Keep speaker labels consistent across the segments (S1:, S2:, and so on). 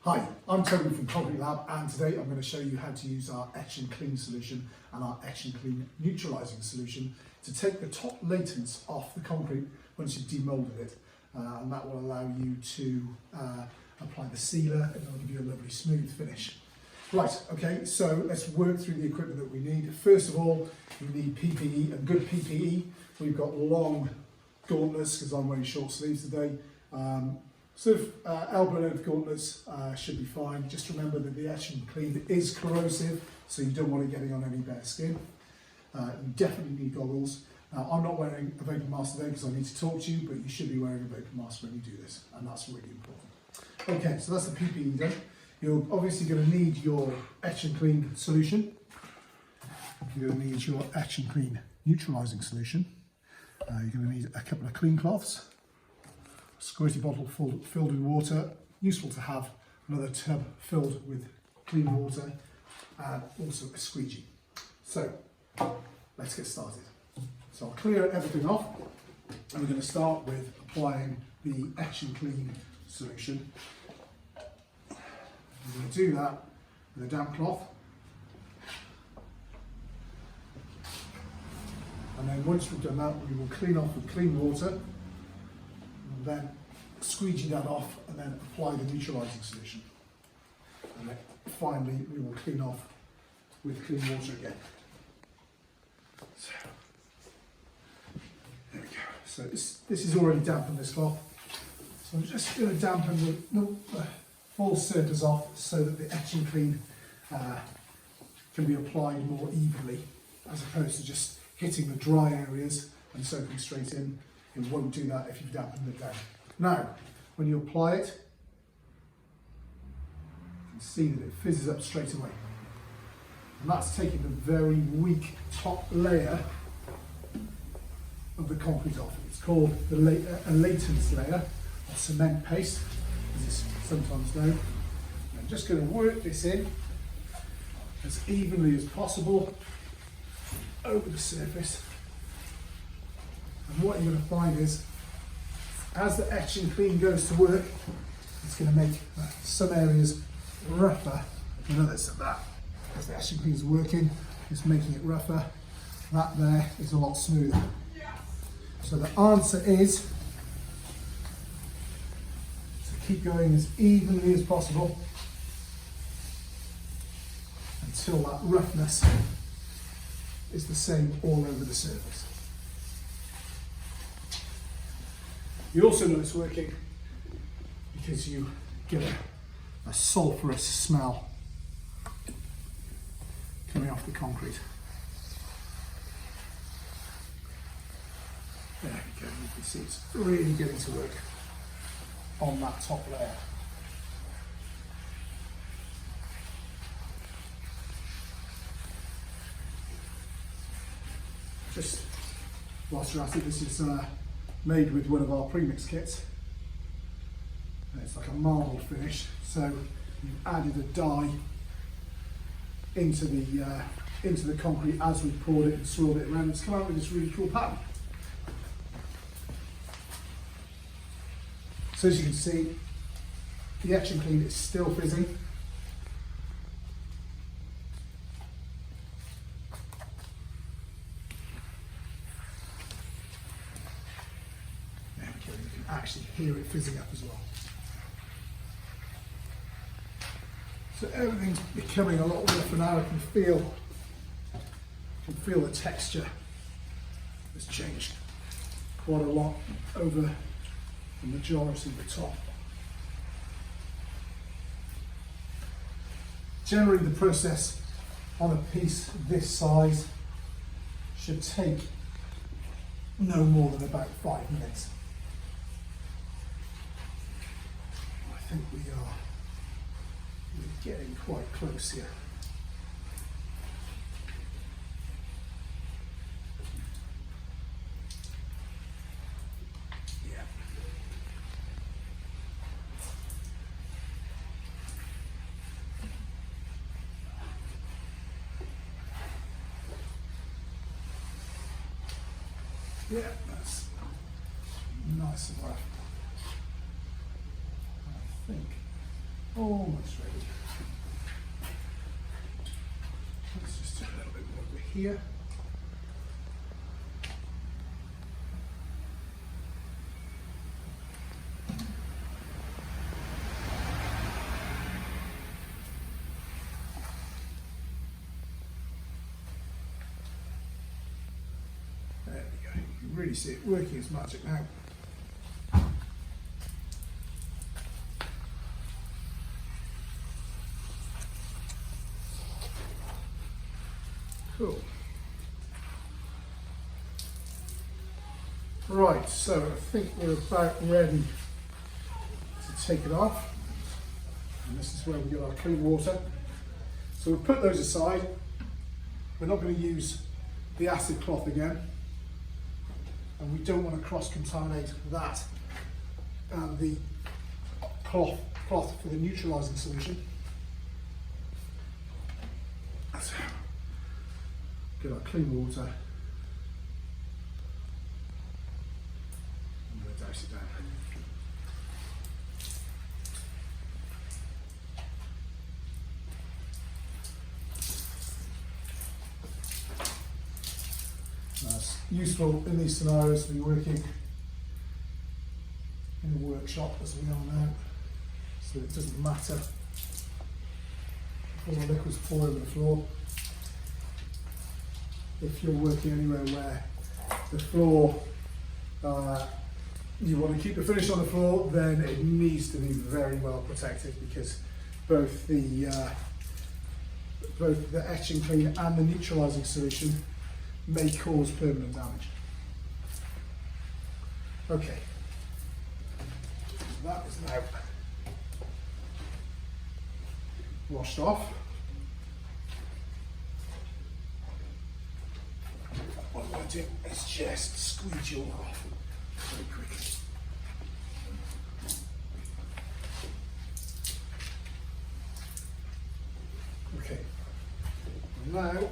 S1: Hi, I'm Toby from Concrete Lab, and today I'm going to show you how to use our Etch Clean Solution and our Etch Clean Neutralizing Solution to take the top latence off the concrete once you've demolded it, and that will allow you to apply the sealer and it'll give you a lovely smooth finish. Right, okay, so let's work through the equipment that we need. First of all, you need PPE, and good PPE. We've got long gauntlets because I'm wearing short sleeves today. Elbow length gauntlets should be fine. Just remember that the Etch Clean is corrosive, so you don't want it getting on any bare skin. You definitely need goggles. Now, I'm not wearing a vapor mask today because I need to talk to you, but you should be wearing a vapor mask when you do this, and that's really important. Okay, so that's the PPE done. You're obviously going to need your Etch Clean solution. You're going to need your Etch Clean Neutralizing Solution. You're going to need a couple of clean cloths. Squirty bottle filled with water, useful to have another tub filled with clean water, and also a squeegee. So let's get started. So I'll clear everything off, and we're going to start with applying the Etch Clean solution. We're going to do that with a damp cloth, and then once we've done that, we will clean off with clean water, and then squeegee that off, and then apply the neutralizing solution. And then finally, we will clean off with clean water again. So, there we go. So this is already dampened, this cloth. So I'm just going to dampen the full surface off so that the Etch Clean can be applied more evenly, as opposed to just hitting the dry areas and soaking straight in. It won't do that if you've dampened it down. Now, when you apply it, you can see that it fizzes up straight away. And that's taking the very weak top layer of the concrete off. It's called a latence layer, or cement paste, as it's sometimes known. I'm just going to work this in as evenly as possible over the surface. And what you're going to find is, as the Etch Clean goes to work, it's going to make some areas rougher than others. So that, as the Etch Clean is working, it's making it rougher. That there is a lot smoother. So the answer is to keep going as evenly as possible until that roughness is the same all over the surface. You also know it's working because you get a sulphurous smell coming off the concrete. There we go, you can see it's really getting to work on that top layer. Just whilst you're at it, this is made with one of our premix kits. And it's like a marble finish, so you've added a dye into the concrete as we poured it and swirled it around. It's come out with this really cool pattern. So as you can see, the Etch Clean is still fizzing. You can actually hear it fizzing up as well. So everything's becoming a lot rougher now. I can feel the texture has changed quite a lot over the majority of the top. Generally, the process on a piece this size should take no more than about 5 minutes. I think we're getting quite close here. Yeah. Yeah, that's nice and rough. I think Almost ready. Let's just do a little bit more over here. There we go. You can really see it working its magic now. Cool. Right, so I think we're about ready to take it off. And this is where we get our clean water. So we'll put those aside. We're not going to use the acid cloth again. And we don't want to cross-contaminate that and the cloth for the neutralizing solution. So, get our clean water. I'm going to douse it down. That's useful in these scenarios to be working in the workshop as we are now, so it doesn't matter if all the liquids pour over the floor. If you're working anywhere where the floor, you want to keep the finish on the floor, then it needs to be very well protected, because both the Etch and Clean and the neutralizing solution may cause permanent damage. Okay, so that is now washed off. What I'm going to do is just squeeze you all off very quickly. Okay, now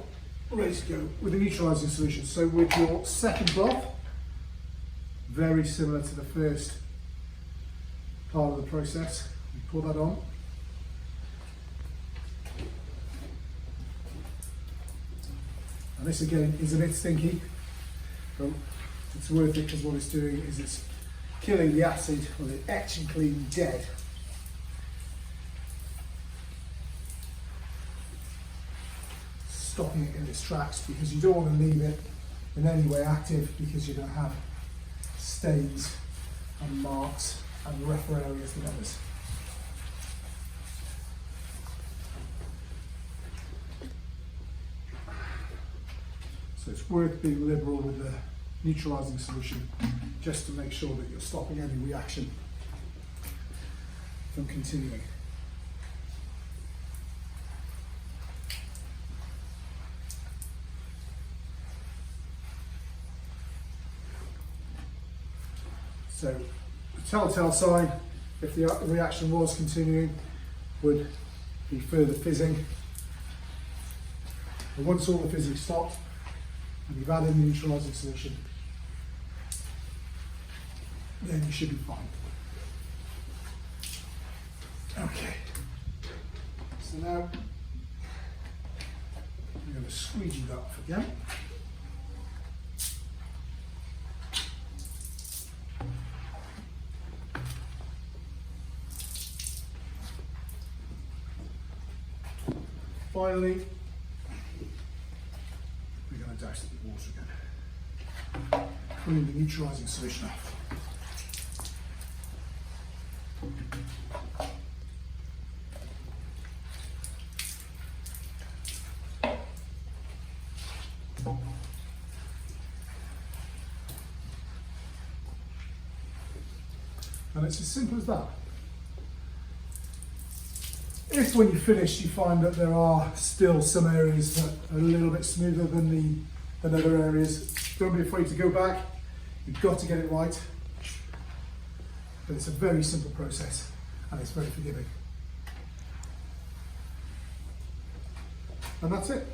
S1: ready to go with the neutralizing solution. So with your second cloth, very similar to the first part of the process, you pour that on. And this again is a bit stinky, but it's worth it, because what it's doing is it's killing the acid, or the Etch and Clean dead. Stopping it in its tracks, because you don't want to leave it in any way active, because you're going to have stains and marks and rougher areas than others. So it's worth being liberal with the neutralizing solution, just to make sure that you're stopping any reaction from continuing. So the telltale sign, if the reaction was continuing, would be further fizzing. And once all the fizzing stopped, and you've added the neutralizing solution, then you should be fine. Okay, so now I'm going to squeegee that off again. Finally, we're going to douse it with water again. Clean the neutralizing solution off. And it's as simple as that. If when you finish you find that there are still some areas that are a little bit smoother than other areas, don't be afraid to go back. You've got to get it right. But it's a very simple process, and it's very forgiving. And that's it.